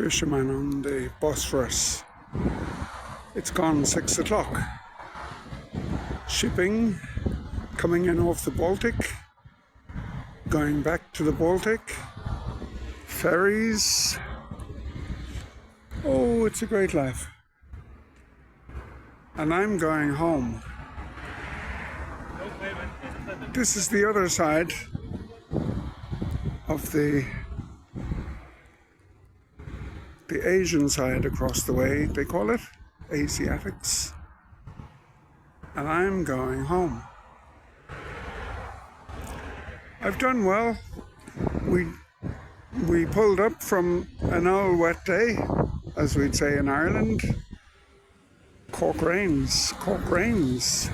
fisherman on the Bosphorus. It's gone 6 o'clock. Shipping coming in off the Baltic, going back to the Baltic, ferries. Oh, it's a great life. And I'm going home. This is the other side of the Asian side across the way, they call it Asiatics. And I'm going home. I've done well. We pulled up from an all wet day, as we'd say in Ireland. Cork rains, Cork rains.